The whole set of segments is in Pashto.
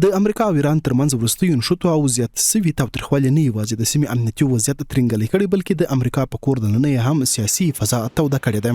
د امریکا او ایران ترمنځ وروستیو نښتو او زیات سوي تاوتریخوالي نه یوازې د سیمې امنیتي وضعیت ترنګلی کړی بلکې د امریکا په کور دننه یې هم سیاسي فضا توده کړې ده.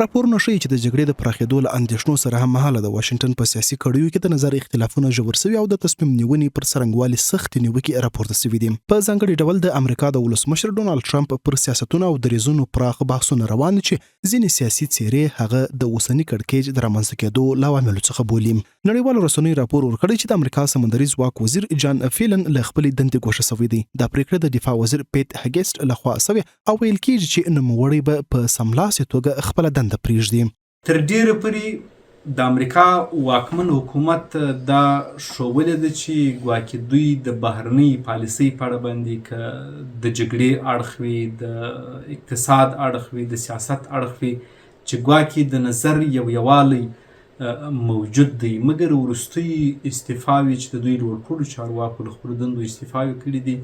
راپورونه ښیي چې د جګړې د پراخېدو له اندېښنو سره هم مهاله د واشنګټن په سیاسي کړیو کې د نظر اختلافونه ژور سوي او د تصمیم نیونې پر څرنګوالي سختې نیوکې راپورته سوي دي. په ځانګړي ډول د امریکا د ولسمشر ډونالډ ټرمپ پر سیاستونو او دریځونو پراخ بحثونه روان چې ځینې سیاسي څیرې هغه د اوسني کړکېچ د رامنځته کېدو له عواملو څخه بولي. نړیوالو رسنیو راپور ورکړی چې د امریکا سمندري ځواک وزیر جان فیلن له خپلې دندې ګوښه سوی دی. دا پریکړه د دفاع وزیر پیټ هګسټ لخوا سوې او ویل کېږي چې نوموړی به په سملاسي توګه خپله دنده پرېږدي. تر ډیره پورې د امریکا واکمن حکومت دا ښوولې ده چې ګواکې دوی د بهرنۍ پالیسۍ په اړه باندې که د جګړې اړخ وي، د اقتصاد اړخ وي، د سیاست اړخ وي، چې ګواکې د نظر یووالی موجود دی. مګر وروستۍ استعفاوې چې د دوی لوړپوړو چارواکو له خپلو دندو استعفاوې کړي دي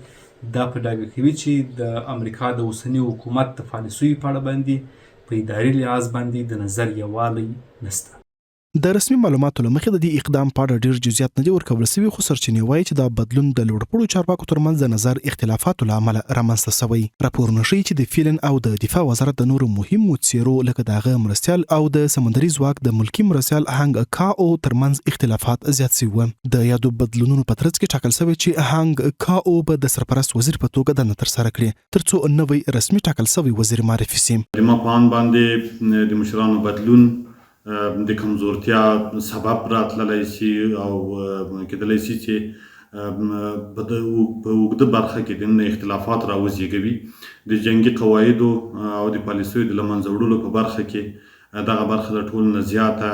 دا په ډاګه کوي چې د امریکا د اوسني حکومت د پالیسیو په اړه باندې په اداري لحاظ باندې د نظر یووالی نشته. د رسمي معلوماتو له مخې د دې اقدام په اړه ډېر جزئیات نه دي ورکول سوي، خو سرچینې وایي چې دا بدلون د لوړپوړو چارواکو ترمنځ د نظر اختلافاتو له امله رامنځته سوی. راپورونه ښیي چې د فیلن او د دفاع وزارت د نورو مهمو څیرو لکه د هغه مرستیال او د سمندري ځواک د ملکي مرستیال هانګ کاو ترمنځ اختلافات زیات سوي وو. د یادو بدلونونو په ترڅ کې ټاکل سوی چې هانګ کاو به د سرپرست وزیر په توګه دنده ترسره کړي ترڅو نوی رسمي ټاکل سوی وزیر معرفي سي. د مپان باندې د مشرانو بدلون د کمزورتیا سبب راتللی شي او کېدلی شي چې په اوږده برخه کې د اختلافات راوزېږوي. د جنګي قواعدو او د پالیسیو د له منځه وړلو په برخه کې دغه برخه د ټولو نه زیاته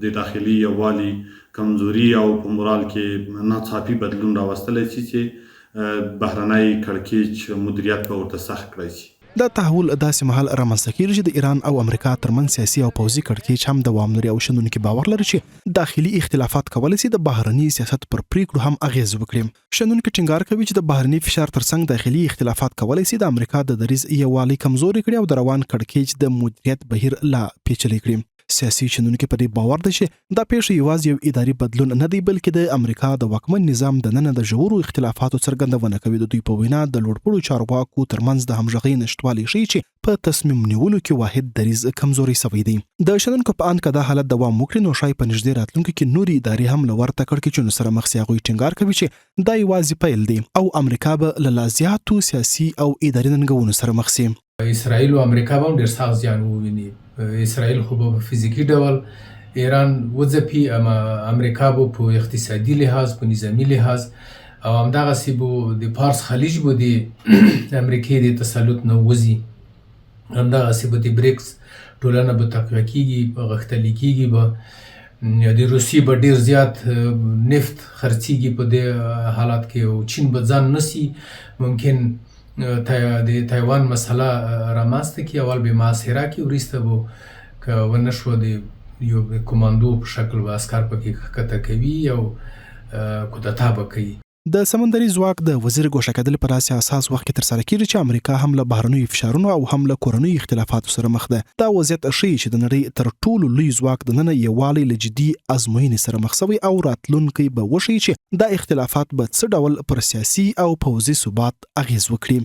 د داخلي یووالي کمزوري او په مورال کې ناڅاپي بدلون راوستلی شي چې بهرنی کړکېچ مدیریت به ورته سخت کړی شي. دا تحول داسې مهال رامنځته کېږي چې د ایران او امریکا ترمنځ سیاسي او پوځي کړکېچ هم دوام لري او شنونکي باور لري چې داخلي اختلافات کولی شي د بهرني سیاست پر پریکړو هم اغیز وکړي. شنونکي ټینګار کوي چې د بهرني فشار ترڅنګ داخلي اختلافات کولی شي د امریکا د دریځ یووالی کمزوري کړي او د روان کړکېچ د مدیریت بهیر لا پیچلی کړي. سیاسي شنونکي په دې باور دي چې دا پیښه یوازې یو اداري بدلون نه دی بلکې د امریکا د واکمن نظام دننه د ژورو اختلافاتو څرګندونه کوي. د دوی په وینا د لوړپوړو چارواکو ترمنځ د همغږۍ نشتوالی ښیي چې په تصمیم نیولو کې واحد دریځ کمزوري سوی دی. د شنونکو په اند که دا حالت دوام وکړي نو ښایي په نږدې راتلونکي کې نورې ادارې هم له ورته کړکېچونو سره مخ شي. هغوی ټینګار کوي چې دا یوازې پیل دی او امریکا به له لا زیاتو سیاسي او اداري ننګونو سره مخ شي. اسرائیل او امریکا به هم ډېر سخت زیان وویني. اسرائیل خو به په فزیکي ډول ایران وځپي، اما امریکا به په اقتصادي لحاظ په نظامي لحاظ او همدغسې به د پارس خلیج به د امریکې د تسلط نه وځي. همدغسې به د بریکس ټولنه به تقویه کېږي، غښتلي کېږي، به د روسیې به ډېر زیات نفت خرڅېږي په دې حالات کې او چین به ځان نسي ممکن د تایوان مسله رامنځته کړي. اول به محاصره کړي، وروسته به که ونه شوه د یو کماندو په شکل به عسکر پکې ښکته کوي او کودتا به کوي. د سمندري ځواک د وزیر ګوښه کېدل په داسې حساس وخت کې ترسره کېږي چې امریکا هم له بهرنیو فشارونو او هم له کورنیو اختلافاتو سره مخ ده. دا وضعیت ښیي چې د نړۍ تر ټولو لوی ځواک دننه یووالی له جدي ازموینې سره مخ شوی او راتلونکی به وښیي چې دا اختلافات به څه ډول پر سیاسي او پوځي ثبات اغیز وکړي.